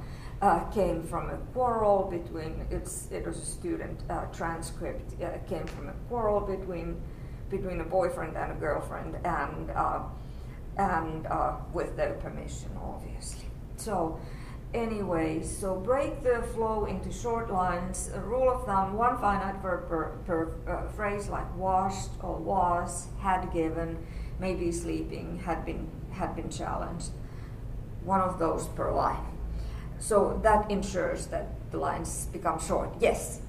came from a quarrel between, it was a student transcript, came from a quarrel between a boyfriend and a girlfriend, and with their permission, obviously. So anyway, so break the flow into short lines. A rule of thumb, one finite verb per phrase, like washed or was, had given, maybe sleeping, had been challenged. One of those per line. So that ensures that the lines become short. Yes?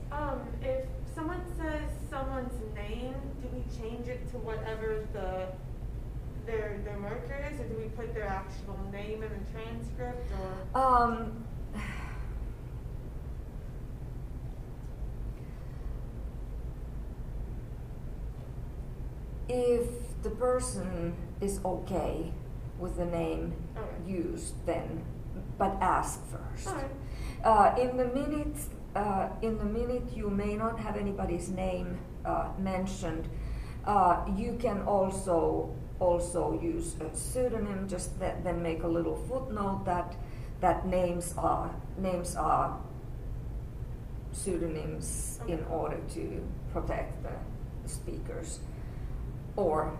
If someone says someone's name, do we change it to whatever their marker is, or do we put their actual name in the transcript, or? If the person is okay with the name used, then, but ask first. In the minute you may not have anybody's name mentioned. You can also use a pseudonym. Just then make a little footnote that names are pseudonyms in order to protect the speakers or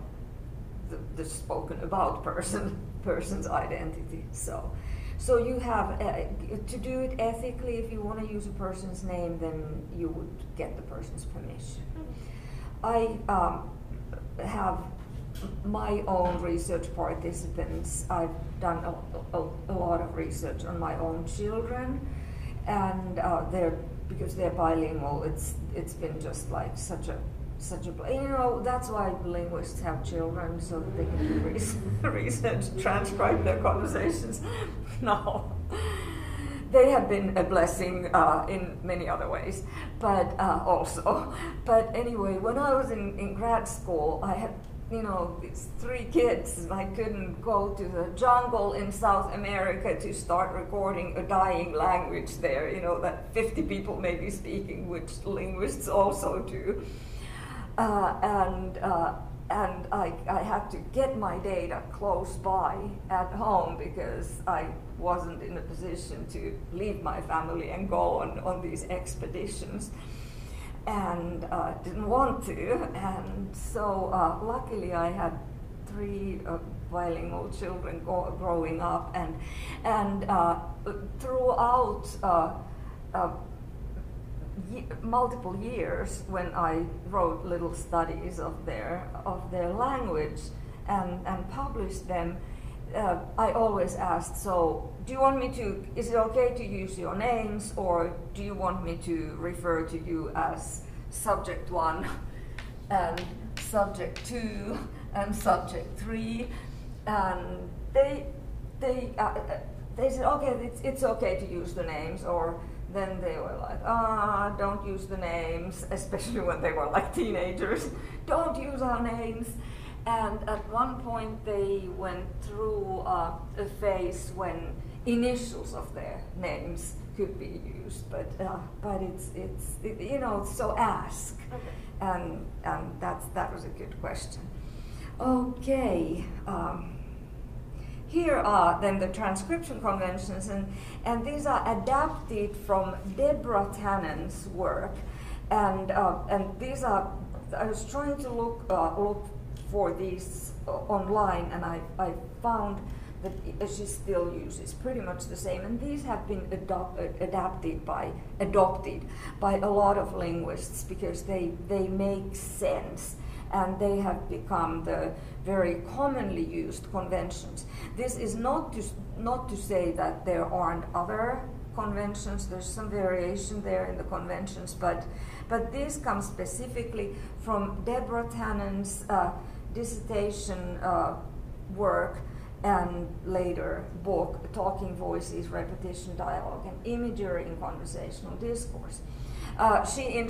the spoken about person's identity. So So you have to do it ethically. If you want to use a person's name, then you would get the person's permission. I have my own research participants. I've done a lot of research on my own children, and because they're bilingual, it's been just like such a that's why linguists have children, so that they can do research, transcribe their conversations. No, they have been a blessing in many other ways, but also. But anyway, when I was in grad school, I had these 3 kids, and I couldn't go to the jungle in South America to start recording a dying language there, that 50 people may be speaking, which linguists also do. And I had to get my data close by at home because I wasn't in a position to leave my family and go on these expeditions, and didn't want to. And so luckily I had 3 bilingual children growing up, and throughout multiple years, when I wrote little studies of their language and published them, I always asked, so do you want me to, is it okay to use your names, or do you want me to refer to you as subject 1 and subject 2 and subject 3? And they said, okay, it's okay to use the names, or then they were like, don't use the names, especially when they were like teenagers. Don't use our names. And at one point they went through a phase when initials of their names could be used, but it's so ask. Okay. And that was a good question. Okay. Here are then the transcription conventions, and these are adapted from Deborah Tannen's work, and these are. I was trying to look for these online, and I found that she still uses pretty much the same, and these have been adopted by a lot of linguists because they make sense. And they have become the very commonly used conventions. This is not to say that there aren't other conventions. There's some variation there in the conventions, but this comes specifically from Deborah Tannen's dissertation work and later book, Talking Voices, Repetition, Dialogue, and Imagery in Conversational Discourse. She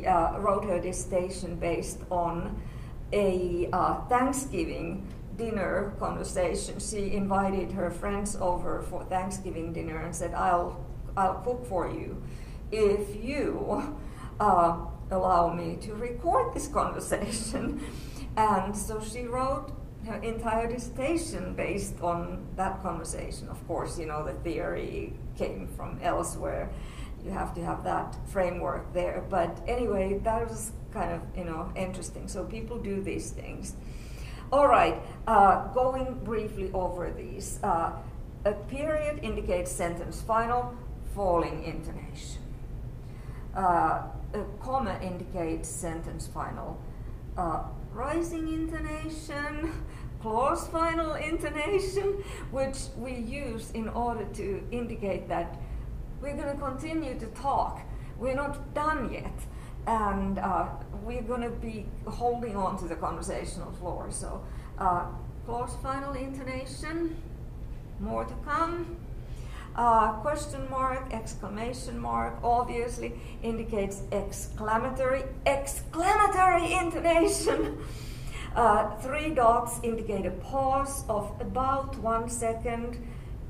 wrote her dissertation based on a Thanksgiving dinner conversation. She invited her friends over for Thanksgiving dinner and said, I'll cook for you if you allow me to record this conversation. And so she wrote her entire dissertation based on that conversation. Of course, the theory came from elsewhere. You have to have that framework there. But anyway, that was kind of, interesting. So people do these things. All right, going briefly over these. A period indicates sentence final, falling intonation. A comma indicates sentence final, rising intonation, clause final intonation, which we use in order to indicate that we're going to continue to talk. We're not done yet. And we're going to be holding on to the conversational floor. So clause final intonation, more to come. Question mark, exclamation mark, obviously indicates exclamatory intonation. 3 dots indicate a pause of about 1 second.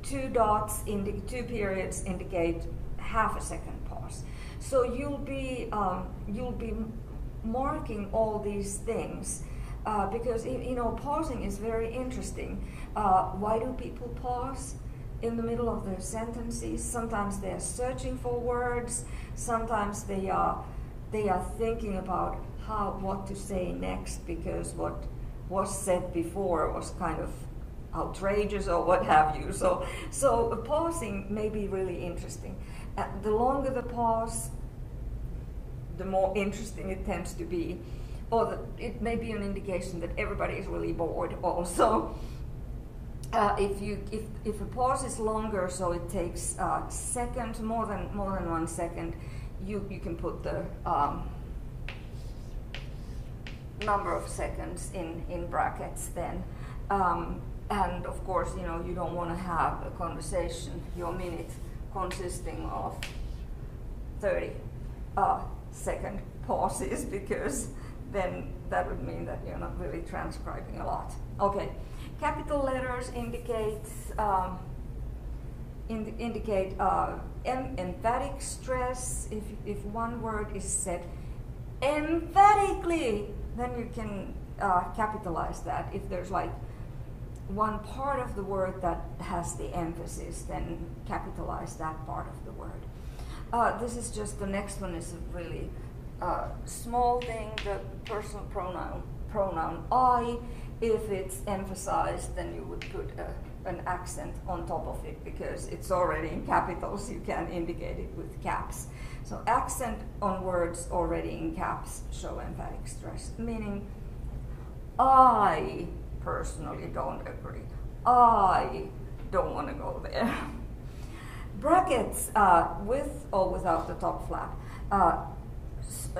2 dots, 2 periods indicate half a second pause. So you'll be marking all these things because pausing is very interesting. Why do people pause in the middle of their sentences? Sometimes they are searching for words. Sometimes they are thinking about what to say next because what was said before was kind of outrageous or what have you. So pausing may be really interesting. The longer the pause, the more interesting it tends to be. Or it may be an indication that everybody is really bored also. If a pause is longer, so it takes seconds, more than 1 second, you can put the number of seconds in brackets then. And of course, you don't want to have a conversation, your minute, consisting of 30 second pauses, because then that would mean that you're not really transcribing a lot. Okay, capital letters indicate emphatic stress. If one word is said emphatically, then you can capitalize that. If there's like one part of the word that has the emphasis, then capitalize that part of the word. This is just, the next one is a really small thing, the personal pronoun I. If it's emphasized, then you would put an accent on top of it, because it's already in capitals, you can indicate it with caps. So accent on words already in caps show emphatic stress, meaning I personally don't agree. I don't want to go there. Brackets with or without the top flap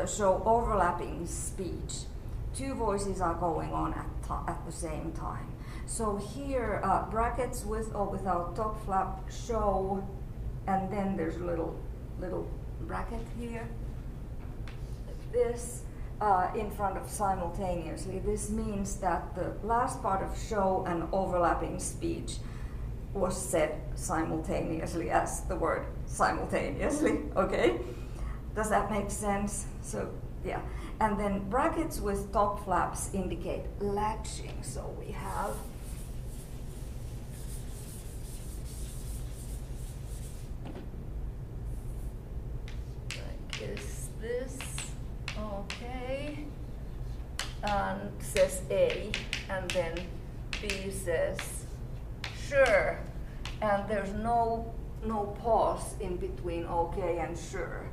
show overlapping speech. Two voices are going on at the same time. So here, brackets with or without top flap show, and then there's a little bracket here, like this, in front of simultaneously. This means that the last part of show and overlapping speech was said simultaneously as the word simultaneously, okay? Does that make sense? So, yeah. And then brackets with top flaps indicate latching. So we have like this, okay, and says A, and then B says sure, and there's no pause in between okay and sure.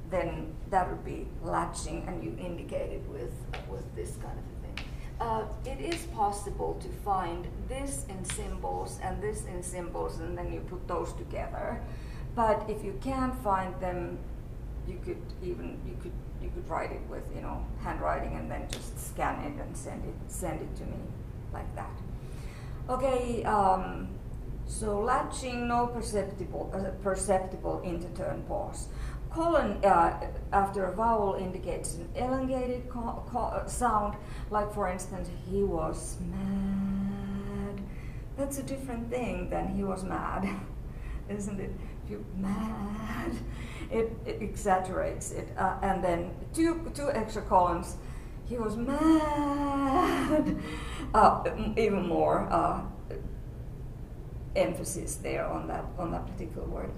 Then that would be latching, and you indicate it with this kind of a thing. It is possible to find this in symbols and this in symbols, and then you put those together. But if you can't find them, you could write it with handwriting, and then just scan it and send it to me like that. Okay. So latching, no perceptible interturn pause. Colon after a vowel indicates an elongated sound, like for instance, he was mad. That's a different thing than he was mad, isn't it? If you're mad, it exaggerates it. And then two extra colons, he was mad, even more emphasis there on that particular word.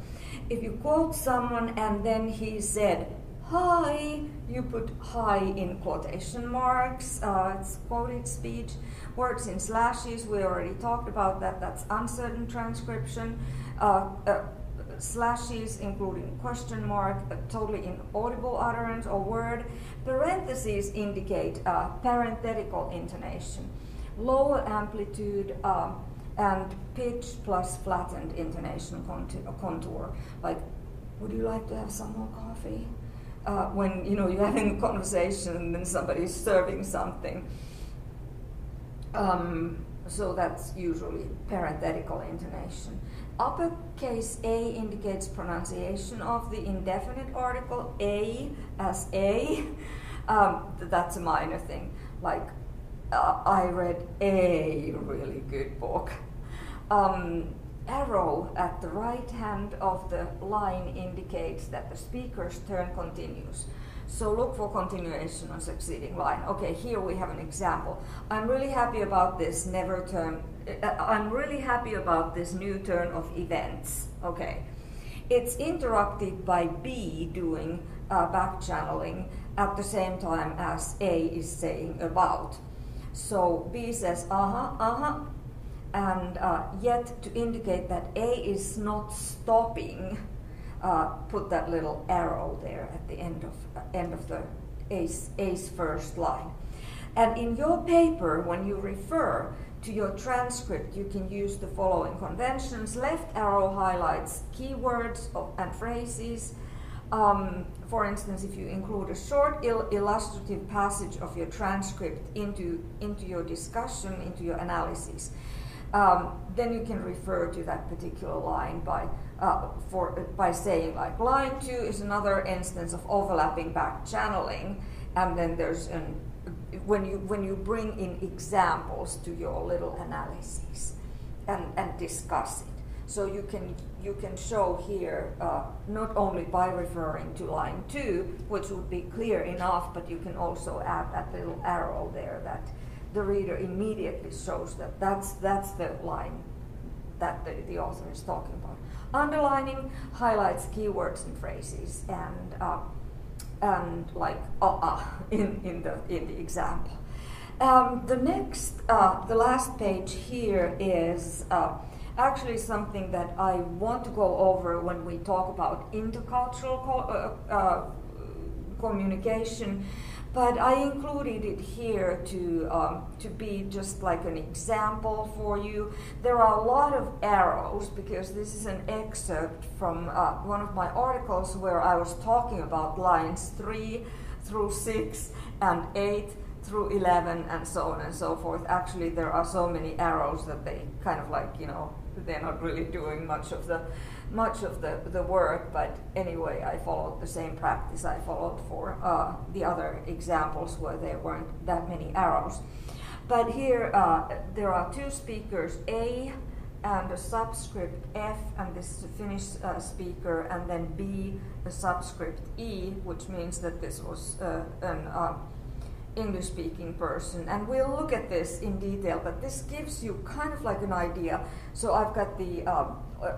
If you quote someone and then he said hi, you put hi in quotation marks. It's quoted speech. Words in slashes, we already talked about that. That's uncertain transcription. Slashes including question mark, a totally inaudible utterance or word. Parentheses indicate parenthetical intonation. Lower amplitude and pitch plus flattened intonation contour. Like, would you like to have some more coffee? When you're having a conversation and then somebody's serving something. So that's usually parenthetical intonation. Uppercase A indicates pronunciation of the indefinite article A as A. That's a minor thing. Like, I read a really good book. Arrow at the right hand of the line indicates that the speaker's turn continues. So look for continuation on succeeding line. Okay, here we have an example. I'm really happy about this I'm really happy about this new turn of events. Okay. It's interrupted by B doing back channeling at the same time as A is saying about. So B says, and yet to indicate that A is not stopping, put that little arrow there at the end of the A's first line. And in your paper, when you refer to your transcript, you can use the following conventions. Left arrow highlights keywords and phrases. For instance, if you include a short illustrative passage of your transcript into your discussion, into your analysis, then you can refer to that particular line by saying, like, line 2 is another instance of overlapping back channeling, and then there's when you bring in examples to your little analysis and discuss it. So you can show here not only by referring to line 2, which would be clear enough, but you can also add that little arrow there that the reader immediately shows that that's the line that the author is talking about. Underlining highlights keywords and phrases and like in the example. The last page here is actually something that I want to go over when we talk about intercultural communication, but I included it here to be just like an example for you. There are a lot of arrows because this is an excerpt from one of my articles where I was talking about lines 3 through 6 and 8 through 11 and so on and so forth. Actually, there are so many arrows that they kind of like, they're not really doing much of the work, but anyway, I followed the same practice I followed for the other examples where there weren't that many arrows. But here there are two speakers, A and a subscript F, and this is a Finnish speaker, and then B, a subscript E, which means that this was an English-speaking person, and we'll look at this in detail, but this gives you kind of like an idea. So I've got the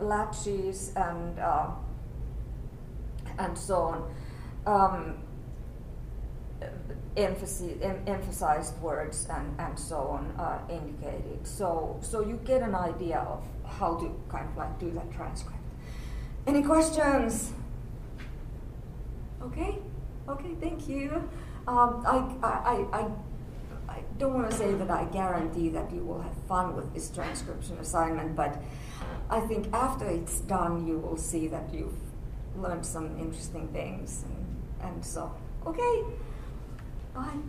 latches and so on, emphasized words and so on indicated. So you get an idea of how to kind of like do that transcript. Any questions? Okay, thank you. I don't want to say that I guarantee that you will have fun with this transcription assignment, but I think after it's done, you will see that you've learned some interesting things, and so, okay, bye.